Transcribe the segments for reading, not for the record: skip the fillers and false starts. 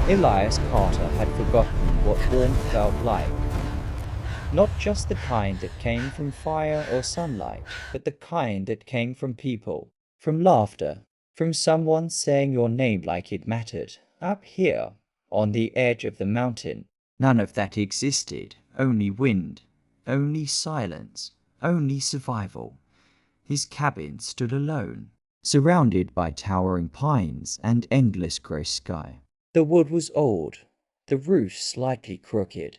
Elias Carter had forgotten what warmth felt like. Not just the kind that came from fire or sunlight, but the kind that came from people, from laughter, from someone saying your name like it mattered. Up here, on the edge of the mountain, none of that existed. Only wind, only silence, only survival. His cabin stood alone, surrounded by towering pines and endless grey sky. The wood was old, the roof slightly crooked,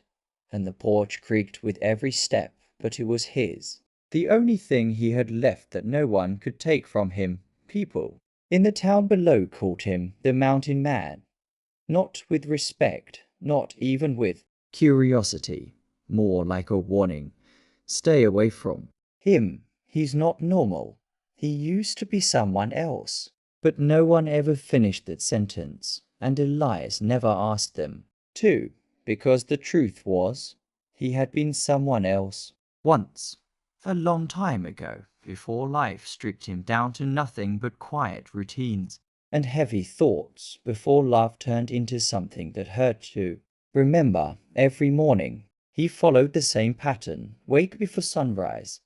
and the porch creaked with every step, but it was his. The only thing he had left that no one could take from him. People in the town below called him the Mountain Man. Not with respect, not even with curiosity, more like a warning. Stay away from him. He's not normal. He used to be someone else. But no one ever finished that sentence, and Elias never asked them to, because the truth was, he had been someone else once, a long time ago, before life stripped him down to nothing but quiet routines and heavy thoughts, before love turned into something that hurt to remember. Every morning he followed the same pattern: wake before sunrise,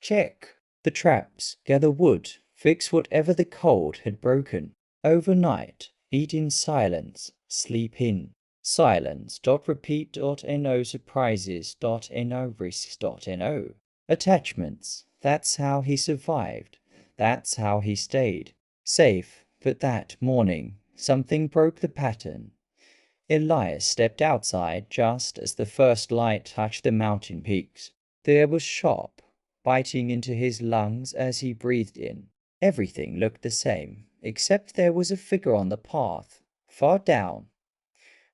check the traps, gather wood, fix whatever the cold had broken. Overnight, eat in silence, sleep in silence. Repeat.no surprises.no risks.no attachments. That's how he survived. That's how he stayed safe. But that morning, something broke the pattern. Elias stepped outside just as the first light touched the mountain peaks. The air was sharp, biting into his lungs as he breathed in. Everything looked the same, except there was a figure on the path, far down,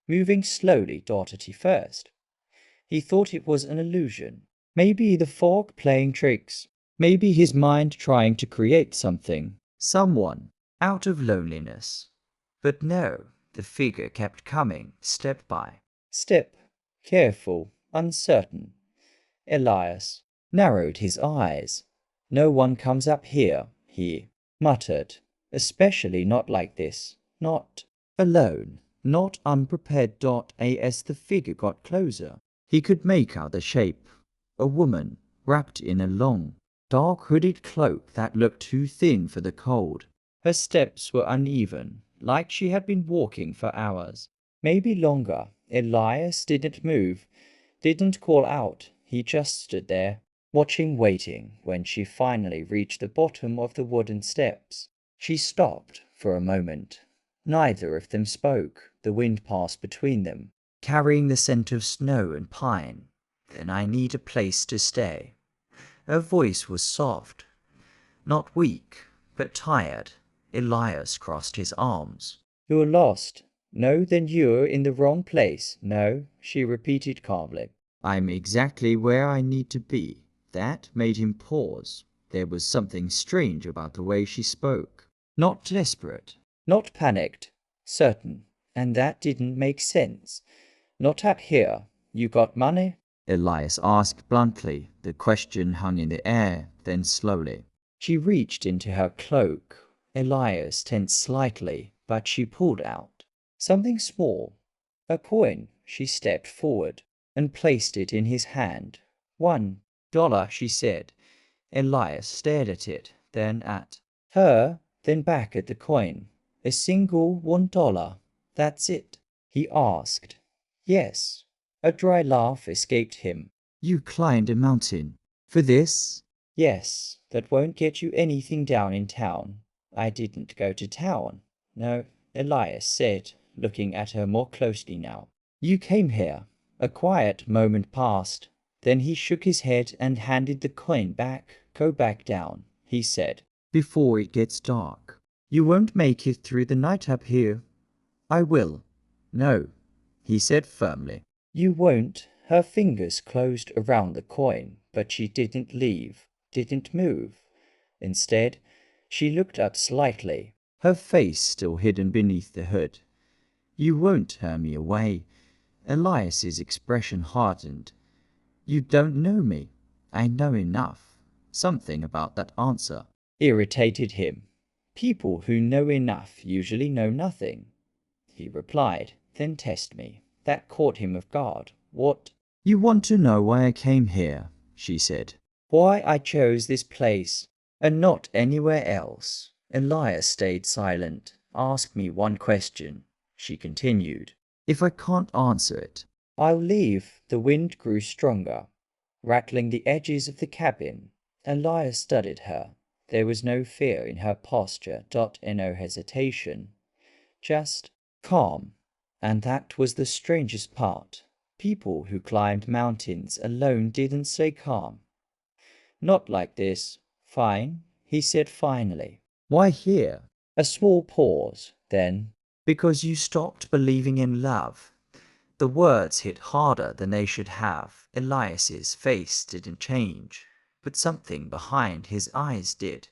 moving slowly at first. He thought it was an illusion. Maybe the fog playing tricks. Maybe his mind trying to create something, someone, out of loneliness. But no, the figure kept coming, step by step, careful, uncertain. Elias narrowed his eyes. No one comes up here, he muttered. Especially not like this. Not alone. Not unprepared. As the figure got closer, he could make out the shape. A woman, wrapped in a long, dark hooded cloak that looked too thin for the cold. Her steps were uneven, like she had been walking for hours, maybe longer. Elias didn't move, didn't call out. He just stood there, watching, waiting. When she finally reached the bottom of the wooden steps, she stopped for a moment. Neither of them spoke. The wind passed between them, carrying the scent of snow and pine. Then I need a place to stay. Her voice was soft, not weak, but tired. Elias crossed his arms. You're lost. No, then you're in the wrong place. No, she repeated calmly. I'm exactly where I need to be. That made him pause. There was something strange about the way she spoke. Not desperate, not panicked, certain. And that didn't make sense. Not up here. You got money? Elias asked bluntly. The question hung in the air, then slowly. She reached into her cloak. Elias tensed slightly, but she pulled out something small. A coin. She stepped forward and placed it in his hand. $1, she said. Elias stared at it, then at her, then back at the coin. A single $1. That's it? He asked. Yes. A dry laugh escaped him. You climbed a mountain for this? Yes. That won't get you anything down in town. I didn't go to town. No, Elias said, looking at her more closely now. You came here. A quiet moment passed. Then he shook his head and handed the coin back. Go back down, he said, before it gets dark. You won't make it through the night up here. I will. No, he said firmly. You won't. Her fingers closed around the coin, but she didn't leave, didn't move. Instead, she looked up slightly, her face still hidden beneath the hood. You won't turn me away. Elias's expression hardened. You don't know me. I know enough. Something about that answer irritated him. People who know enough usually know nothing. He replied, then test me. That caught him off guard. What? You want to know why I came here, she said. Why I chose this place, and not anywhere else. Elias stayed silent. Ask me one question, she continued. If I can't answer it, I'll leave. The wind grew stronger, rattling the edges of the cabin. Elias studied her. There was no fear in her posture, no hesitation. Just calm. And that was the strangest part. People who climbed mountains alone didn't stay calm. Not like this. Fine, he said finally. Why here? A small pause, then. Because you stopped believing in love. The words hit harder than they should have. Elias's face didn't change, but something behind his eyes did.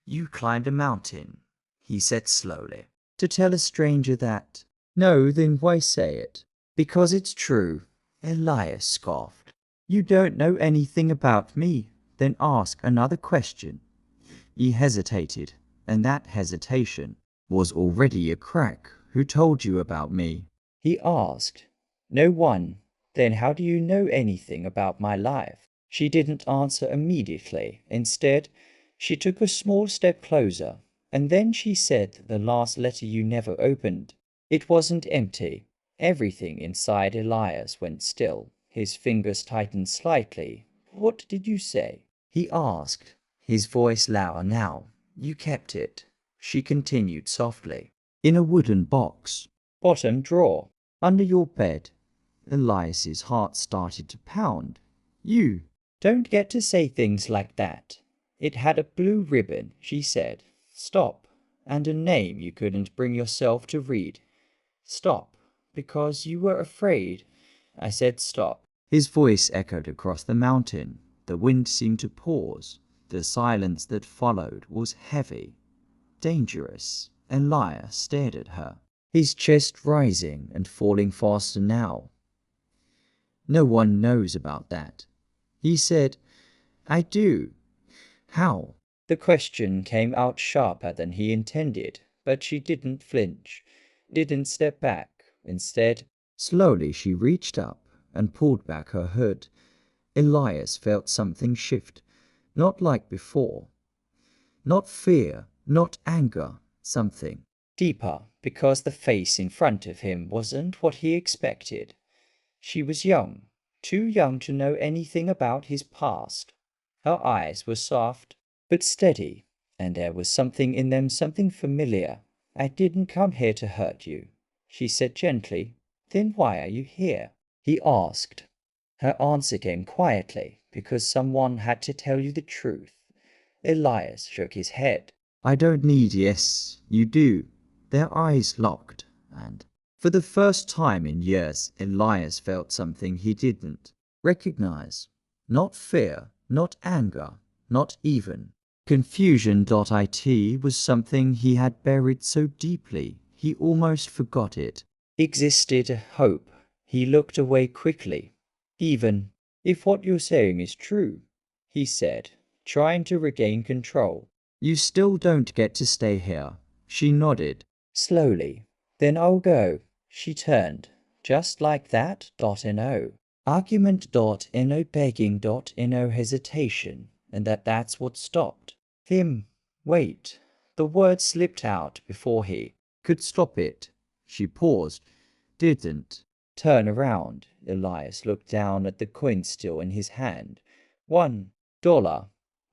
You climbed a mountain, he said slowly. To tell a stranger that? No, then why say it? Because it's true, Elias scoffed. You don't know anything about me. Then ask another question. He hesitated, and that hesitation was already a crack. Who told you about me? He asked. No one. Then how do you know anything about my life? She didn't answer immediately. Instead, she took a small step closer, and then she said the last letter you never opened. It wasn't empty. Everything inside Elias went still. His fingers tightened slightly. What did you say? He asked, his voice louder now. You kept it, she continued softly. In a wooden box. Bottom drawer. Under your bed. Elias's heart started to pound. You don't get to say things like that. It had a blue ribbon, she said. Stop. And a name you couldn't bring yourself to read. Stop. Because you were afraid. I said stop. His voice echoed across the mountain. The wind seemed to pause. The silence that followed was heavy, dangerous. Elias stared at her, his chest rising and falling faster now. No one knows about that. He said, I do. How? The question came out sharper than he intended, but she didn't flinch, didn't step back. Instead, slowly she reached up and pulled back her hood. Elias felt something shift, not like before. Not fear, not anger, something deeper, because the face in front of him wasn't what he expected. She was young, too young to know anything about his past. Her eyes were soft, but steady, and there was something in them, something familiar. I didn't come here to hurt you, she said gently. Then why are you here? He asked. Her answer came quietly, because someone had to tell you the truth. Elias shook his head. I don't need yes, you do. Their eyes locked, and for the first time in years, Elias felt something he didn't recognize. Not fear, not anger, not even confusion. It was something he had buried so deeply he almost forgot it. Existed a hope. He looked away quickly. Even if what you're saying is true, he said, trying to regain control. You still don't get to stay here. She nodded. Slowly. Then I'll go. She turned. Just like that. No argument. No begging. No hesitation. And that's what stopped him. Wait. The word slipped out before he could stop it. She paused. Didn't turn around. Elias looked down at the coin still in his hand. $1.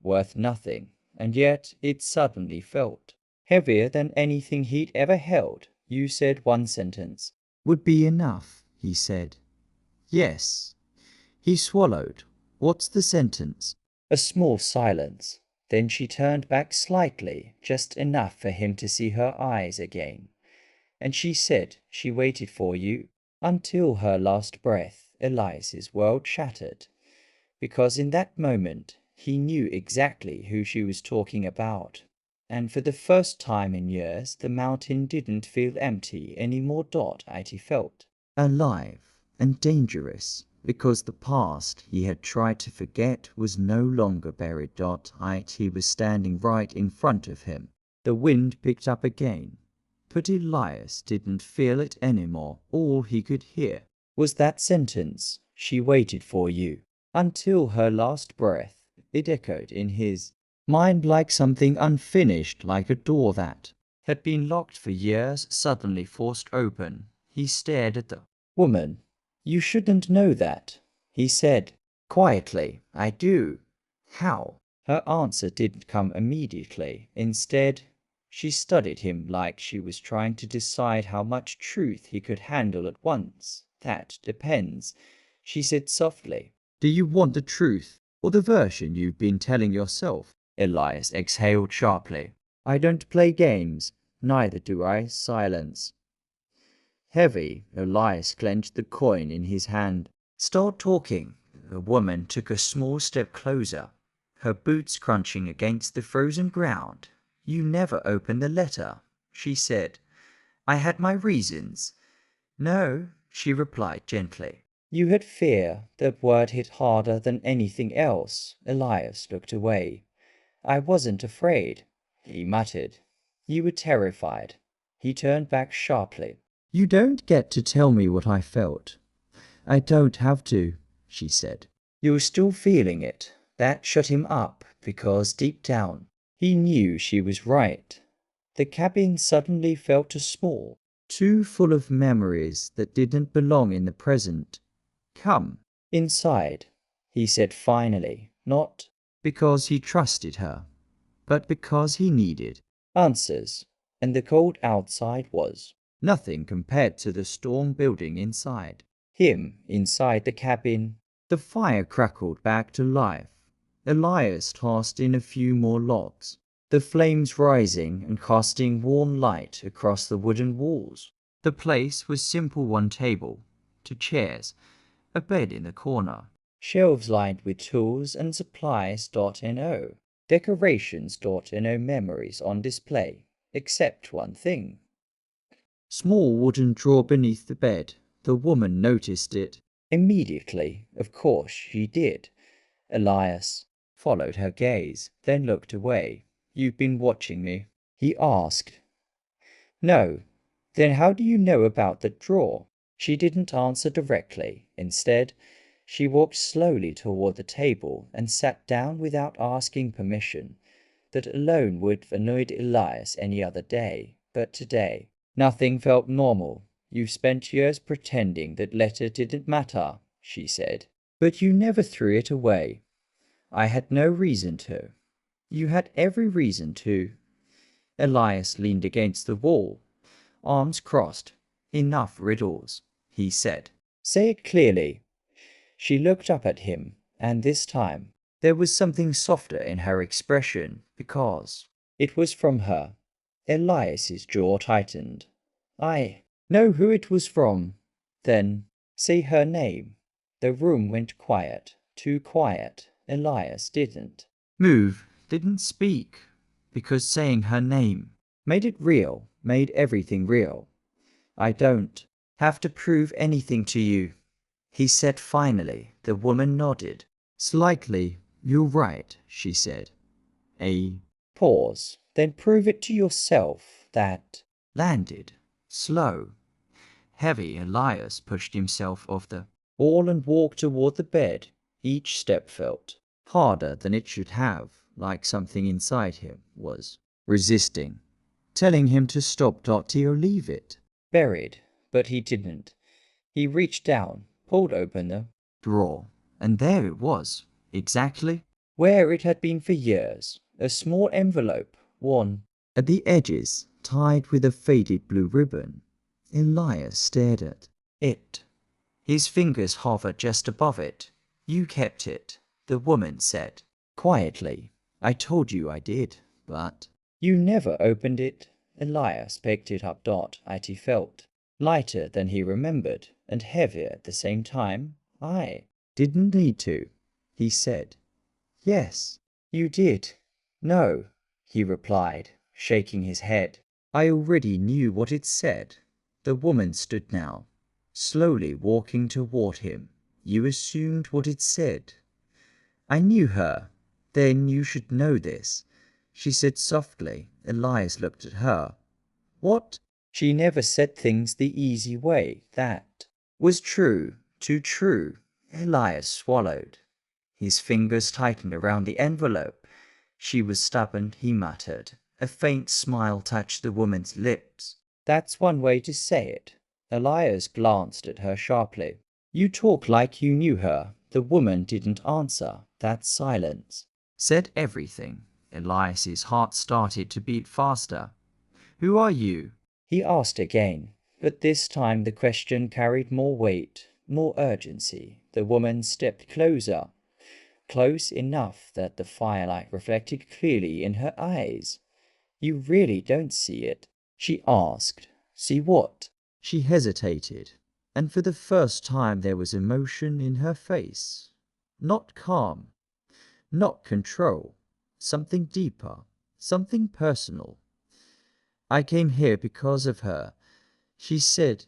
Worth nothing. And yet it suddenly felt heavier than anything he'd ever held. You said one sentence would be enough, he said. Yes. He swallowed. What's the sentence? A small silence. Then she turned back slightly, just enough for him to see her eyes again. And she said she waited for you until her last breath. Elias's world shattered, because in that moment he knew exactly who she was talking about. And for the first time in years, the mountain didn't feel empty anymore. It felt alive and dangerous, because the past he had tried to forget was no longer buried. He was standing right in front of him. The wind picked up again. But Elias didn't feel it anymore. All he could hear was that sentence, "She waited for you," until her last breath. It echoed in his mind like something unfinished, like a door that had been locked for years, suddenly forced open. He stared at the woman. "You shouldn't know that," he said quietly. "I do." "How?" Her answer didn't come immediately. Instead, she studied him like she was trying to decide how much truth he could handle at once. "That depends," she said softly. "Do you want the truth, or the version you've been telling yourself?" Elias exhaled sharply. "I don't play games. Neither do I." Silence. Heavy, Elias clenched the coin in his hand. "Start talking." The woman took a small step closer, her boots crunching against the frozen ground. "You never opened the letter," she said. "I had my reasons." "No," she replied gently. "You had fear." That word hit harder than anything else. Elias looked away. "I wasn't afraid," he muttered. "You were terrified." He turned back sharply. "You don't get to tell me what I felt." "I don't have to," she said. "You're still feeling it." That shut him up, because deep down, he knew she was right. The cabin suddenly felt too small, too full of memories that didn't belong in the present. "Come inside," he said finally, not because he trusted her, but because he needed answers. And the cold outside was nothing compared to the storm building inside him, inside the cabin. The fire crackled back to life. Elias tossed in a few more logs, the flames rising and casting warm light across the wooden walls. The place was simple: one table, two chairs, a bed in the corner, shelves lined with tools and supplies. No decorations. No memories on display, except one thing. Small wooden drawer beneath the bed. The woman noticed it immediately. Of course she did. Elias followed her gaze, then looked away. "You've been watching me?" he asked. "No." "Then how do you know about the drawer?" She didn't answer directly. Instead, she walked slowly toward the table and sat down without asking permission. That alone would have annoyed Elias any other day, but today nothing felt normal. "You've spent years pretending that letter didn't matter," she said. "But you never threw it away." "I had no reason to." "You had every reason to." Elias leaned against the wall, arms crossed. "Enough riddles," he said. "Say it clearly." She looked up at him, and this time there was something softer in her expression, because it was from her. Elias's jaw tightened. "I know who it was from." "Then say her name." The room went quiet, too quiet. Elias didn't move, didn't speak, because saying her name made it real, made everything real. "I don't have to prove anything to you," he said finally. The woman nodded slightly. "You're right," she said. A pause. "Then prove it to yourself." That landed slow, heavy. Elias pushed himself off the wall and walked toward the bed. Each step felt harder than it should have, like something inside him was resisting, telling him to stop. Or leave it buried. But he didn't. He reached down, pulled open the drawer, and there it was, exactly where it had been for years. A small envelope, worn at the edges, tied with a faded blue ribbon. Elias stared at it. His fingers hovered just above it. "You kept it," the woman said quietly. "I told you I did, but you never opened it." Elias picked it up. It felt lighter than he remembered, and heavier at the same time. "I didn't need to," he said. "Yes, you did." "No," he replied, shaking his head. "I already knew what it said." The woman stood now, slowly walking toward him. "You assumed what it said." "I knew her." "Then you should know this," she said softly. Elias looked at her. "What?" She never said things the easy way. That was true, too true. Elias swallowed. His fingers tightened around the envelope. She was stubborn, he muttered. A faint smile touched the woman's lips. That's one way to say it. Elias glanced at her sharply. You talk like you knew her. The woman didn't answer. That silence said everything. Elias's heart started to beat faster. Who are you? He asked again, but this time the question carried more weight, more urgency. The woman stepped closer, close enough that the firelight reflected clearly in her eyes. You really don't see it? She asked. See what? She hesitated, and for the first time there was emotion in her face. Not calm, not control, something deeper, something personal. I came here because of her, she said.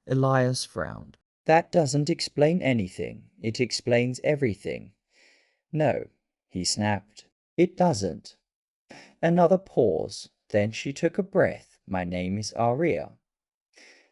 Elias frowned. That doesn't explain anything. It explains everything. No, he snapped. It doesn't. Another pause. Then she took a breath. My name is Aria.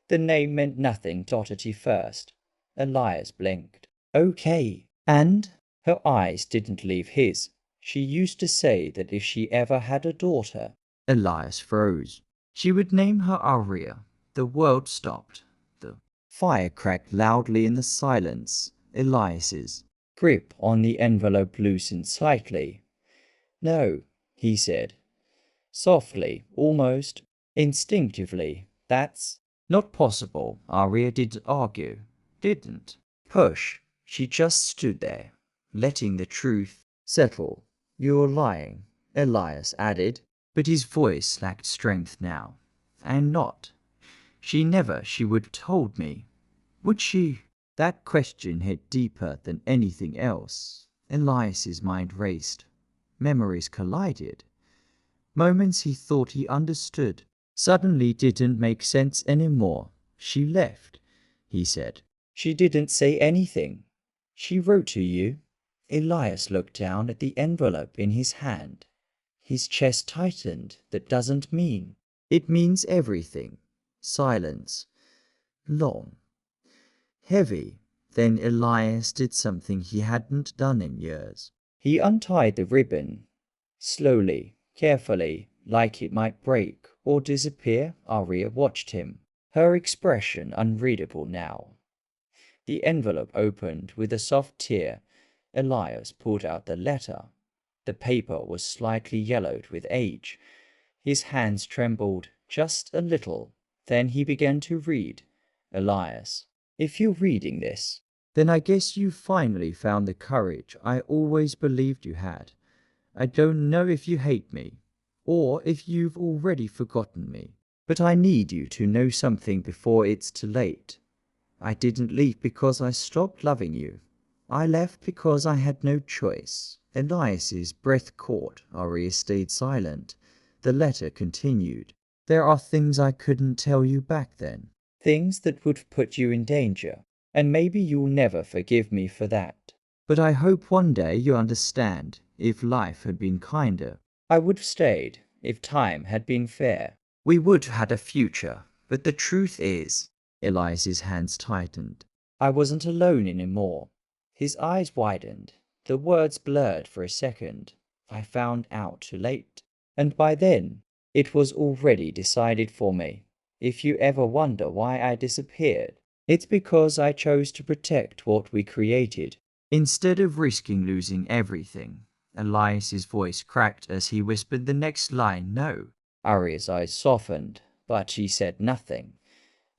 The name meant nothing to Oddity first. Elias blinked. Okay. And? Her eyes didn't leave his. She used to say that if she ever had a daughter. Elias froze. She would name her Aria. The world stopped. The fire cracked loudly in the silence. Elias's grip on the envelope loosened slightly. No, he said. Softly, almost instinctively. That's not possible. Aria didn't argue. Didn't push. She just stood there, letting the truth settle. You're lying, Elias added. But his voice lacked strength now. I'm not. She would have told me. Would she? That question hit deeper than anything else. Elias's mind raced. Memories collided. Moments he thought he understood suddenly didn't make sense anymore. She left, he said. She didn't say anything. She wrote to you. Elias looked down at the envelope in his hand. His chest tightened. That doesn't mean. It means everything. Silence. Long. Heavy. Then Elias did something he hadn't done in years. He untied the ribbon. Slowly, carefully, like it might break or disappear. Aria watched him, her expression unreadable now. The envelope opened with a soft tear. Elias pulled out the letter. The paper was slightly yellowed with age. His hands trembled just a little. Then he began to read. Elias, if you're reading this, then I guess you finally found the courage I always believed you had. I don't know if you hate me, or if you've already forgotten me, but I need you to know something before it's too late. I didn't leave because I stopped loving you. I left because I had no choice. Elias's breath caught. Aria stayed silent. The letter continued. There are things I couldn't tell you back then. Things that would put you in danger. And maybe you'll never forgive me for that. But I hope one day you understand. If life had been kinder, I would have stayed. If time had been fair, we would have had a future. But the truth is, Elias's hands tightened. I wasn't alone anymore. His eyes widened. The words blurred for a second. I found out too late. And by then, it was already decided for me. If you ever wonder why I disappeared, it's because I chose to protect what we created, instead of risking losing everything. Elias's voice cracked as he whispered the next line. No. Aria's eyes softened, but she said nothing.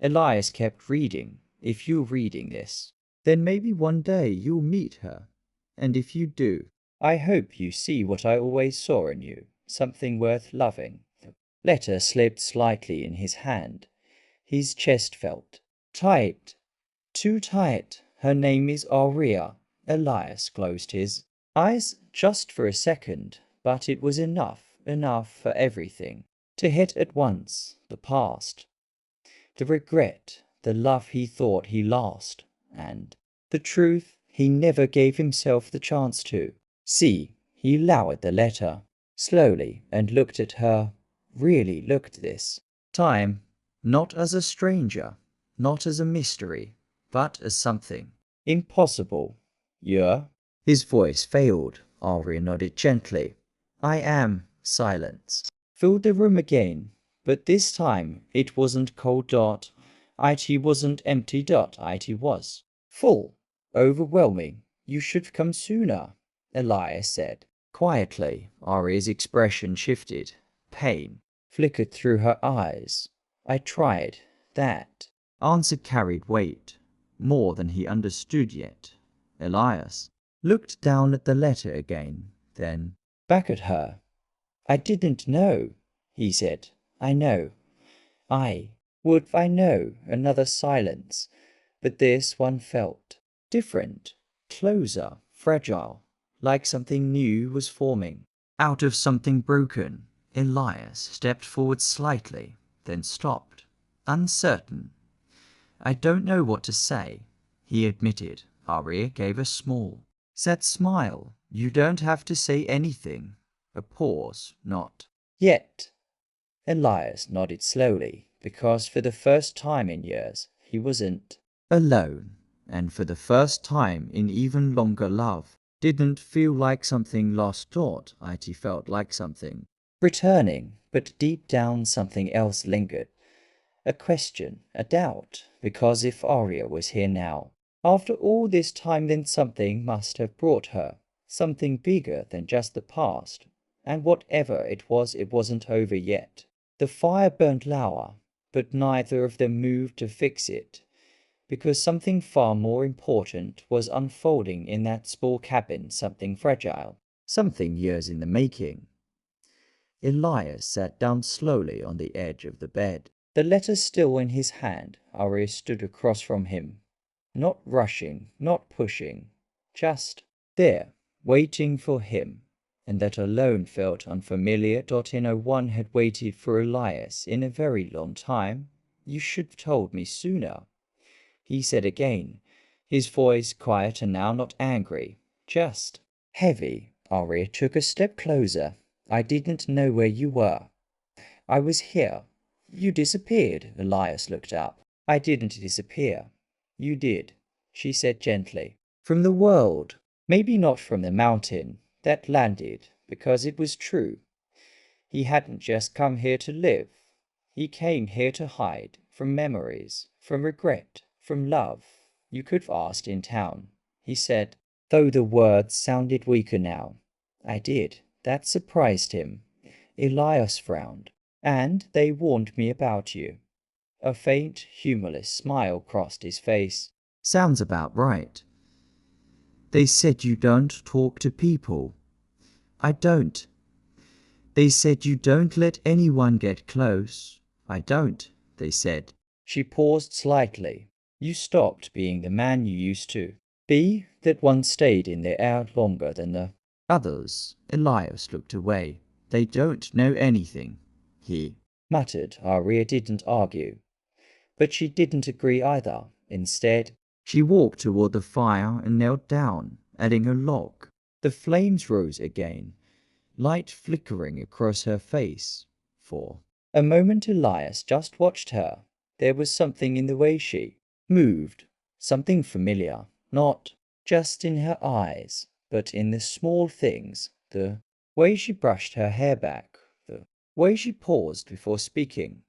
Elias kept reading. If you're reading this, then maybe one day you'll meet her. And if you do, I hope you see what I always saw in you, something worth loving. The letter slipped slightly in his hand. His chest felt tight, too tight. Her name is Aria. Elias closed his eyes just for a second, but it was enough for everything to hit at once. The past, the regret, the love he thought he lost, and the truth he never gave himself the chance to see. He lowered the letter slowly and looked at her. Really looked this time. Not as a stranger, not as a mystery, but as something impossible. You're? His voice failed. Arya nodded gently. I am. Silence filled the room again, but this time it wasn't cold. It wasn't empty. It was full, overwhelming. You should have come sooner, Elias said. Quietly, Arya's expression shifted. Pain flickered through her eyes. I tried. That answer carried weight, more than he understood yet. Elias looked down at the letter again, then back at her. I didn't know, he said. I know. I know. Another silence. But this one felt different, closer, fragile, like something new was forming. Out of something broken, Elias stepped forward slightly, then stopped, uncertain. I don't know what to say, he admitted. Arya gave a small, sad smile. You don't have to say anything. A pause, not yet. Elias nodded slowly, because for the first time in years, he wasn't alone, and for the first time in even longer love, didn't feel like something lost. It felt like something returning, but deep down something else lingered. A question, a doubt, because if Arya was here now, after all this time, then something must have brought her, something bigger than just the past, and whatever it wasn't over yet. The fire burned lower, but neither of them moved to fix it, because something far more important was unfolding in that small cabin, something fragile, something years in the making. Elias sat down slowly on the edge of the bed. The letter still in his hand, Arya stood across from him, not rushing, not pushing, just there, waiting for him. And that alone felt unfamiliar. No one had waited for Elias in a very long time. You should have told me sooner, he said again, his voice quiet and now not angry, just heavy. Arya took a step closer. I didn't know where you were. I was here. You disappeared. Elias looked up. I didn't disappear. You did, she said gently. From the world. Maybe not from the mountain. That landed, because it was true. He hadn't just come here to live. He came here to hide from memories, from regret, from love. You could have asked in town, he said, though the words sounded weaker now. I did. That surprised him. Elias frowned. And they warned me about you. A faint, humorless smile crossed his face. Sounds about right. They said you don't talk to people. I don't. They said you don't let anyone get close. I don't, they said. She paused slightly. You stopped being the man you used to be, that one stayed in the air longer than the others. Elias looked away. They don't know anything, he muttered. Arya didn't argue, but she didn't agree either. Instead, she walked toward the fire and knelt down, adding a log. The flames rose again, light flickering across her face. For a moment Elias just watched her. There was something in the way she moved, something familiar, not just in her eyes, but in the small things, the way she brushed her hair back, the way she paused before speaking,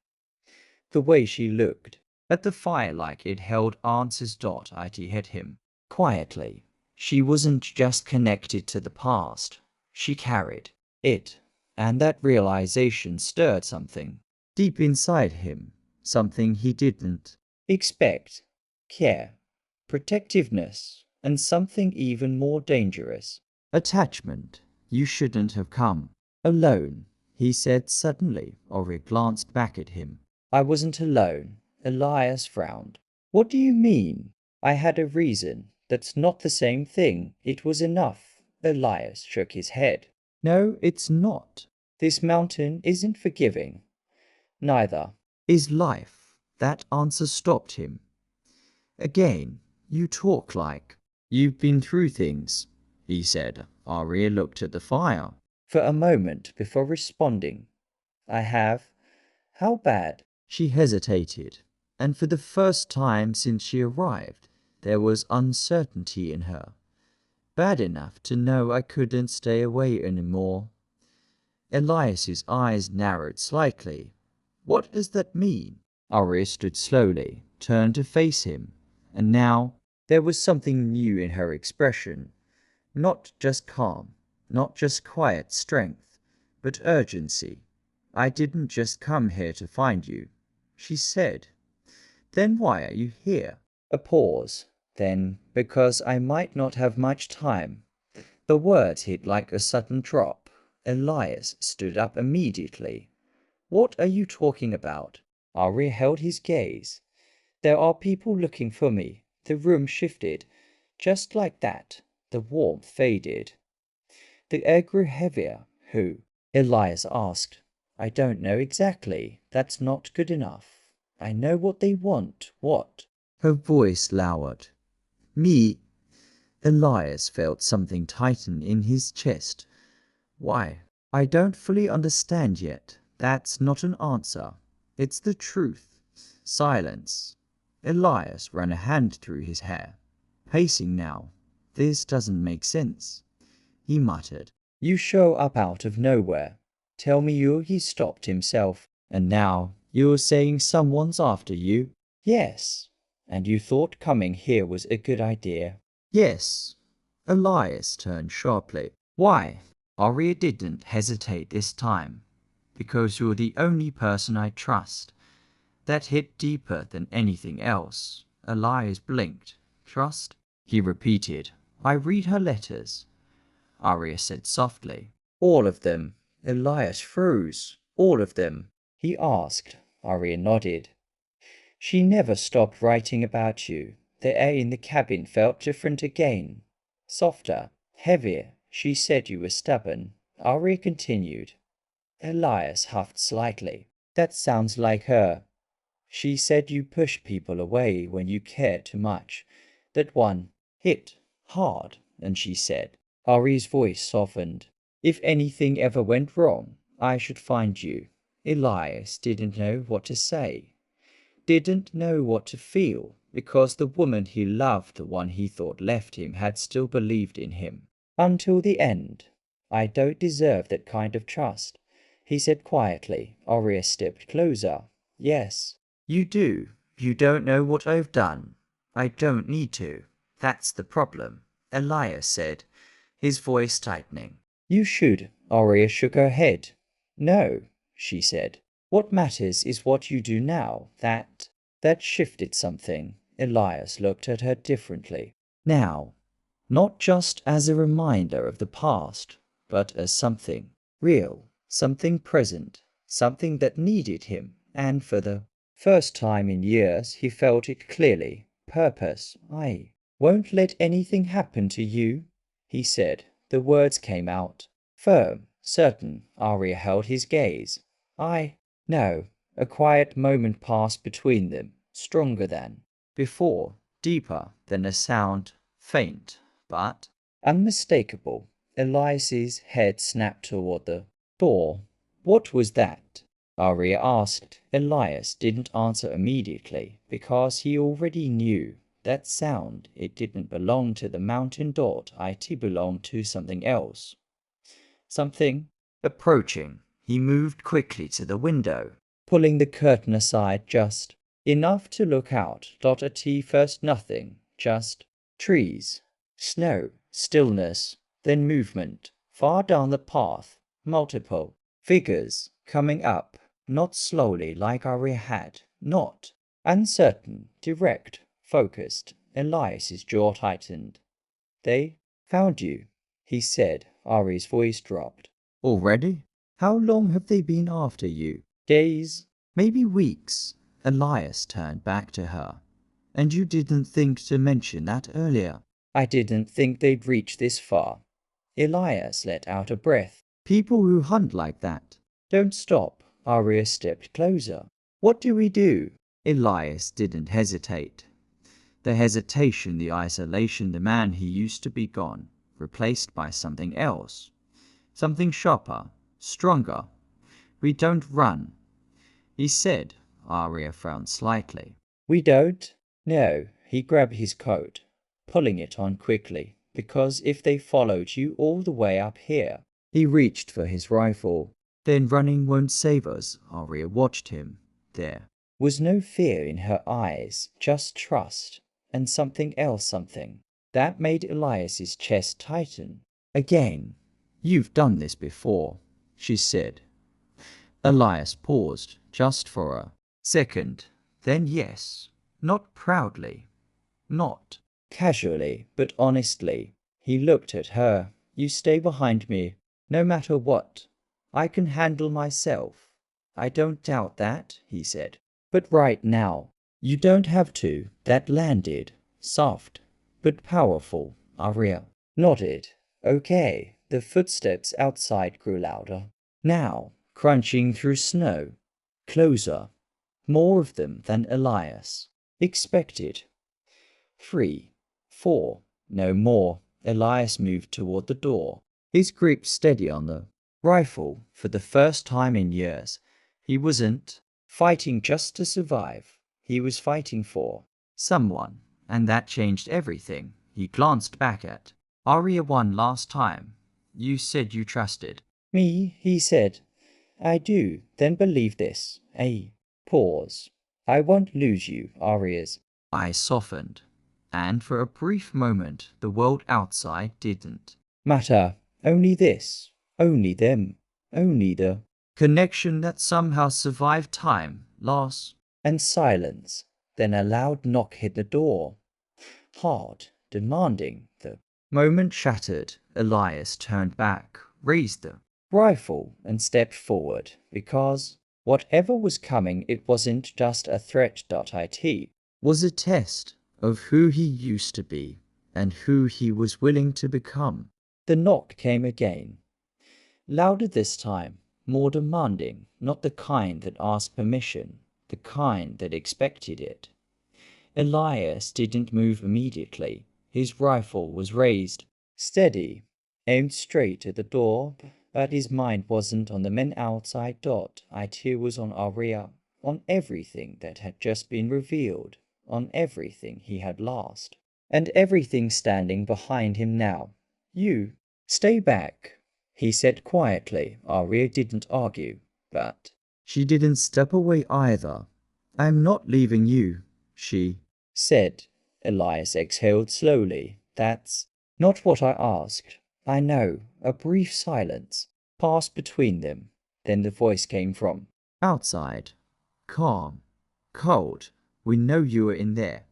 the way she looked at the fire like it held answers. It hit him quietly. She wasn't just connected to the past, she carried it, and that realization stirred something deep inside him, something he didn't expect. Care, protectiveness, and something even more dangerous. Attachment. You shouldn't have come alone, he said suddenly. Ori glanced back at him. I wasn't alone. Elias frowned. What do you mean? I had a reason. That's not the same thing. It was enough. Elias shook his head. No, it's not. This mountain isn't forgiving. Neither is life. That answer stopped him. Again, you talk like you've been through things, he said. Arya looked at the fire for a moment before responding. I have. How bad? She hesitated, and for the first time since she arrived, there was uncertainty in her. Bad enough to know I couldn't stay away anymore. Elias's eyes narrowed slightly. What does that mean? Arya stood slowly, turned to face him, and now there was something new in her expression. Not just calm, not just quiet strength, but urgency. I didn't just come here to find you, she said. Then why are you here? A pause. Then, because I might not have much time. The words hit like a sudden drop. Elias stood up immediately. What are you talking about? Arya held his gaze. There are people looking for me. The room shifted. Just like that, the warmth faded. The air grew heavier. Who? Elias asked. I don't know exactly. That's not good enough. I know what they want. What? Her voice lowered. Me. Elias felt something tighten in his chest. Why? I don't fully understand yet. That's not an answer. It's the truth. Silence. Elias ran a hand through his hair. Pacing now. This doesn't make sense. He muttered. You show up out of nowhere. Tell me he stopped himself. And now you're saying someone's after you? Yes. And you thought coming here was a good idea? Yes. Elias turned sharply. Why? Arya didn't hesitate this time. Because you're the only person I trust. That hit deeper than anything else. Elias blinked. Trust? He repeated. I read her letters. Arya said softly. All of them. Elias froze. All of them. He asked. Arya nodded. She never stopped writing about you. The air in the cabin felt different again. Softer, heavier. She said you were stubborn. Arya continued. Elias huffed slightly. That sounds like her. She said you push people away when you care too much. That one hit hard, and she said. Arya's voice softened. If anything ever went wrong, I should find you. Elias didn't know what to say. Didn't know what to feel, because the woman he loved, the one he thought left him, had still believed in him. Until the end. I don't deserve that kind of trust, he said quietly. Arya stepped closer. Yes, you do. You don't know what I've done. I don't need to. That's the problem, Elias said, his voice tightening. You should. Arya shook her head. No, she said. What matters is what you do now. That shifted something. Elias looked at her differently. Now, not just as a reminder of the past, but as something real, something present, something that needed him, and for the first time in years he felt it clearly. Purpose. I won't let anything happen to you, he said. The words came out. Firm, certain. Arya held his gaze. No. A quiet moment passed between them, stronger than before, deeper than a sound, faint, but unmistakable. Elias's head snapped toward the door. What was that? Arya asked. Elias didn't answer immediately, because he already knew. That sound, it didn't belong to the mountain dot. It belonged to something else. Something approaching. He moved quickly to the window, pulling the curtain aside just enough to look out. At first nothing, just trees, snow, stillness, then movement. Far down the path, multiple figures coming up, not slowly like Arya had, not uncertain, direct, focused. Elias's jaw tightened. They found you, he said. Arya's voice dropped. Already? How long have they been after you? Days, maybe weeks. Elias turned back to her. And you didn't think to mention that earlier? I didn't think they'd reach this far. Elias let out a breath. People who hunt like that don't stop. Arya stepped closer. What do we do? Elias didn't hesitate. The hesitation, the isolation, the man he used to be gone, replaced by something else. Something sharper, stronger. We don't run, he said. Arya frowned slightly. We don't? No, he grabbed his coat, pulling it on quickly, because if they followed you all the way up here. He reached for his rifle. Then running won't save us. Arya watched him. There was no fear in her eyes, just trust, and something else something. That made Elias's chest tighten. Again. You've done this before, she said. Elias paused, just for a second. Then yes. Not proudly. Not casually, but honestly. He looked at her. You stay behind me, no matter what. I can handle myself. I don't doubt that, he said. But right now, you don't have to. That landed. Soft, but powerful. Arya nodded. Okay. The footsteps outside grew louder. Now, crunching through snow. Closer. More of them than Elias expected. 3, 4, no more. Elias moved toward the door, his grip steady on the rifle. For the first time in years, he wasn't fighting just to survive. He was fighting for someone, and that changed everything. He glanced back at Arya one last time. You said you trusted me, he said. I do. Then believe this. A pause. I won't lose you. Arya's eyes softened, and for a brief moment the world outside didn't matter. Only this, only them, only the connection that somehow survived time, loss, and silence. Then a loud knock hit the door. Hard, demanding. The moment shattered. Elias turned back, raised the rifle, and stepped forward, because whatever was coming, it wasn't just a threat. It was a test of who he used to be and who he was willing to become. The knock came again, louder this time, more demanding, not the kind that asked permission, the kind that expected it. Elias didn't move immediately. His rifle was raised, steady, aimed straight at the door, but his mind wasn't on the men outside. It was on Arya, on everything that had just been revealed, on everything he had lost, and everything standing behind him now. You, stay back, he said quietly. Arya didn't argue, but she didn't step away either. I'm not leaving you, she said. Elias exhaled slowly. That's not what I asked. I know. A brief silence passed between them. Then the voice came from outside. Calm. Cold. We know you were in there.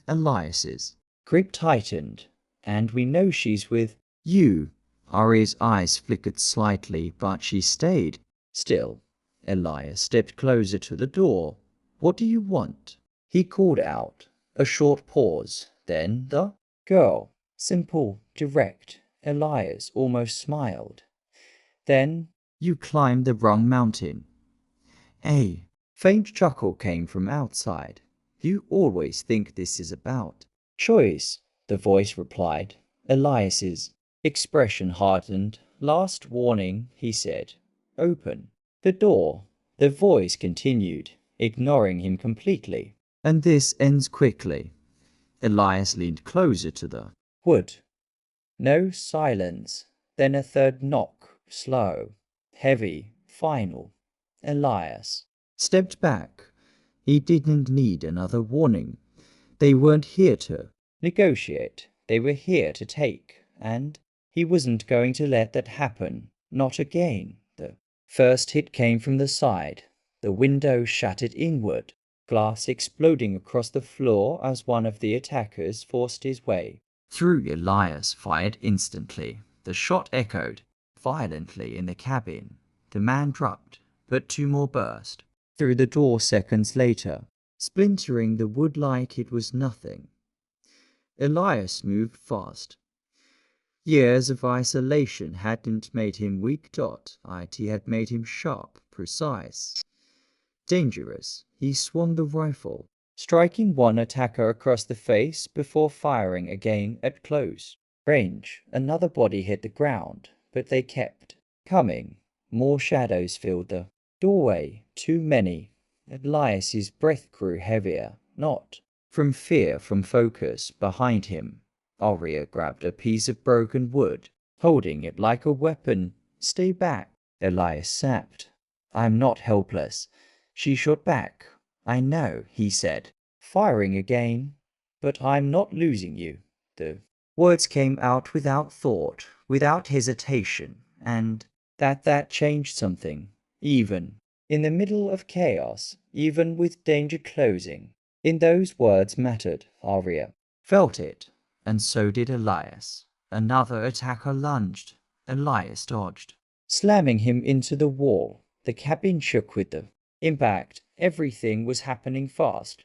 Elias's grip tightened. And we know she's with you. Arya's eyes flickered slightly, but she stayed still. Elias stepped closer to the door. What do you want? He called out. A short pause. Then the girl. Simple, direct. Elias almost smiled. Then, you climbed the wrong mountain. A faint chuckle came from outside. You always think this is about choice, the voice replied. Elias's expression hardened. Last warning, he said. Open the door. The voice continued, ignoring him completely. And this ends quickly. Elias leaned closer to the wood. No silence. Then a third knock, slow, heavy, final. Elias stepped back. He didn't need another warning. They weren't here to negotiate. They were here to take, and he wasn't going to let that happen. Not again. The first hit came from the side. The window shattered inward, glass exploding across the floor as one of the attackers forced his way through. Elias fired instantly. The shot echoed violently in the cabin. The man dropped, but two more burst through the door seconds later, splintering the wood like it was nothing. Elias moved fast. Years of isolation hadn't made him weak. It had made him sharp, precise, dangerous. He swung the rifle, striking one attacker across the face before firing again at close range. Another body hit the ground, but they kept coming. More shadows filled the doorway. Too many. Elias's breath grew heavier, not from fear, from focus. Behind him, Arya grabbed a piece of broken wood, holding it like a weapon. Stay back, Elias snapped. I'm not helpless. She shot back. I know, he said, firing again. But I'm not losing you. The words came out without thought, without hesitation, and that changed something. Even in the middle of chaos, even with danger closing, in those words mattered. Arya felt it, and so did Elias. Another attacker lunged. Elias dodged, slamming him into the wall. The cabin shook with the impact. Everything was happening fast,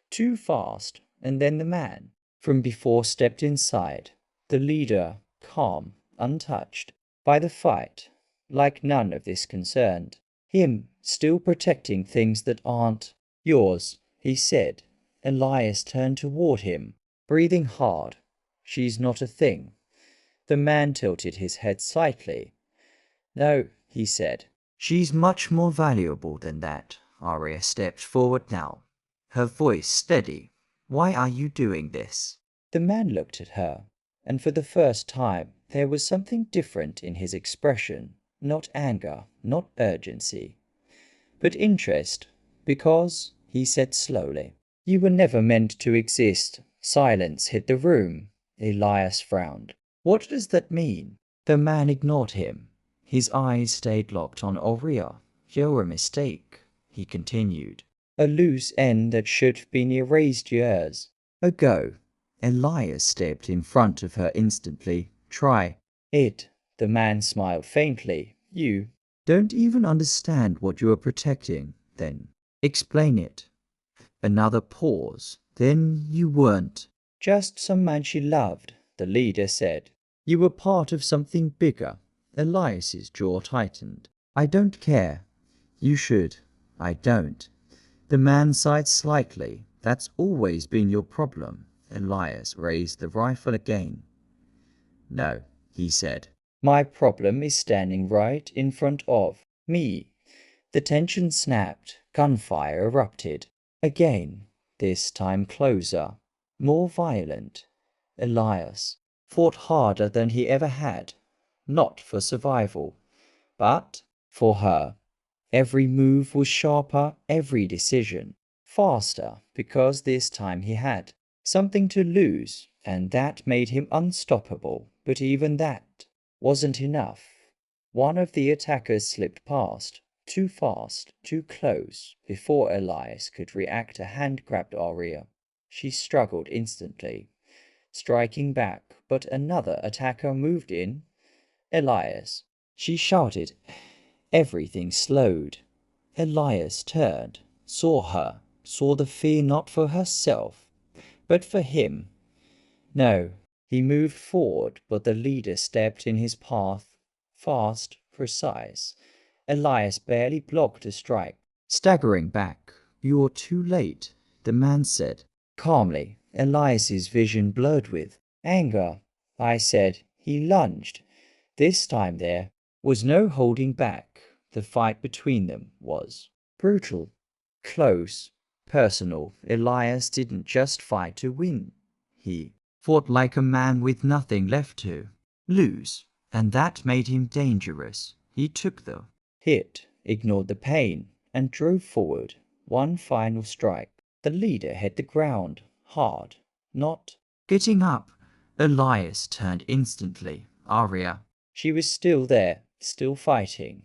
too fast, and then the man from before stepped inside. The leader, calm, untouched by the fight, like none of this concerned him, still protecting things that aren't yours, he said. Elias turned toward him, breathing hard. She's not a thing. The man tilted his head slightly. No, he said. She's much more valuable than that. Arya stepped forward now, her voice steady. Why are you doing this? The man looked at her, and for the first time there was something different in his expression. Not anger, not urgency, but interest. Because, he said slowly, you were never meant to exist. Silence hit the room. Elias frowned. What does that mean? The man ignored him. His eyes stayed locked on Arya. You're a mistake, he continued. A loose end that should have been erased years ago. Elias stepped in front of her instantly. Try it. The man smiled faintly. You don't even understand what you are protecting. Then explain it. Another pause. Then you weren't just some man she loved, the leader said. You were part of something bigger. Elias's jaw tightened. I don't care. You should. I don't. The man sighed slightly. That's always been your problem. Elias raised the rifle again. No, he said. My problem is standing right in front of me. The tension snapped. Gunfire erupted. Again, this time closer, more violent. Elias fought harder than he ever had. Not for survival, but for her. Every move was sharper, every decision faster, because this time he had something to lose, and that made him unstoppable. But even that wasn't enough. One of the attackers slipped past, too fast, too close. Before Elias could react, a hand grabbed Arya. She struggled instantly, striking back, but another attacker moved in. Elias, she shouted. Everything slowed. Elias turned, saw her, saw the fear not for herself, but for him. No, he moved forward, but the leader stepped in his path, fast, precise. Elias barely blocked a strike. Staggering back, you're too late, the man said. Calmly, Elias's vision blurred with anger. I said. He lunged. This time there was no holding back. The fight between them was brutal, close, personal. Elias didn't just fight to win. He fought like a man with nothing left to lose, and that made him dangerous. He took the hit, ignored the pain, and drove forward. One final strike. The leader hit the ground, hard, not getting up. Elias turned instantly. Arya. She was still there, still fighting.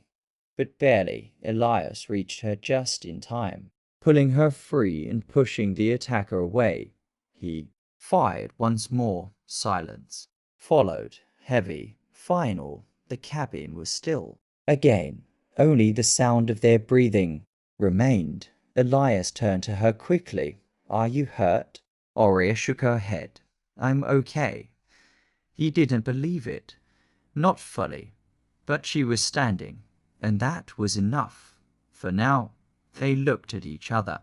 But barely. Elias reached her just in time, pulling her free and pushing the attacker away. He fired once more. Silence followed, heavy, final. The cabin was still. Again, only the sound of their breathing remained. Elias turned to her quickly. Are you hurt? Arya shook her head. I'm okay. He didn't believe it. Not fully. But she was standing, and that was enough. For now, they looked at each other.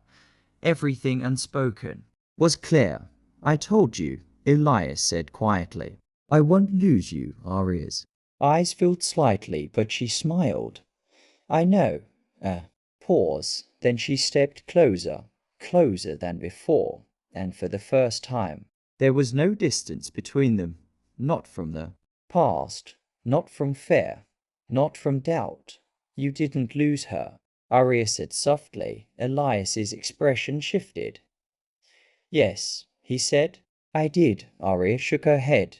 Everything unspoken was clear. I told you, Elias said quietly. I won't lose you, Arya's eyes filled slightly, but she smiled. I know. Pause. Then she stepped closer, closer than before, and for the first time, there was no distance between them, not from the past, not from fear, not from doubt. You didn't lose her, Arya said softly. Elias's expression shifted. Yes, he said. I did. Arya shook her head.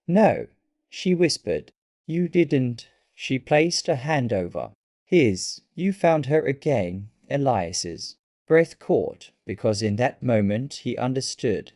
No, she whispered. You didn't. She placed a hand over his. You found her again, Elias's breath caught, because in that moment he understood.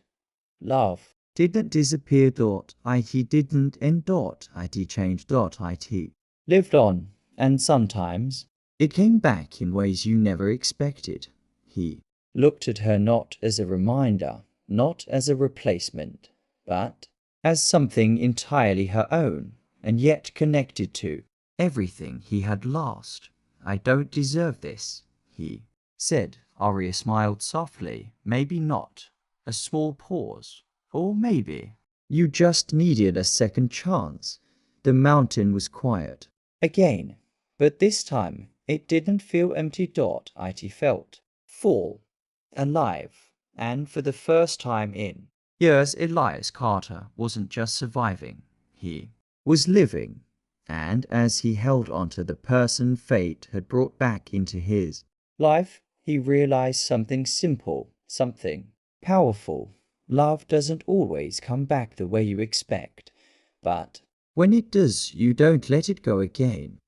Love didn't disappear. It didn't end. It changed. It lived on, and sometimes it came back in ways you never expected. He looked at her not as a reminder, not as a replacement, but as something entirely her own, and yet connected to everything he had lost. I don't deserve this, he said. Arya smiled softly. Maybe not. A small pause. Or maybe you just needed a second chance. The mountain was quiet again, but this time it didn't feel empty. It felt full, alive, and for the first time in years, Elias Carter wasn't just surviving, he was living. And as he held onto the person fate had brought back into his life, he realized something simple, something powerful. Love doesn't always come back the way you expect, but when it does, you don't let it go again.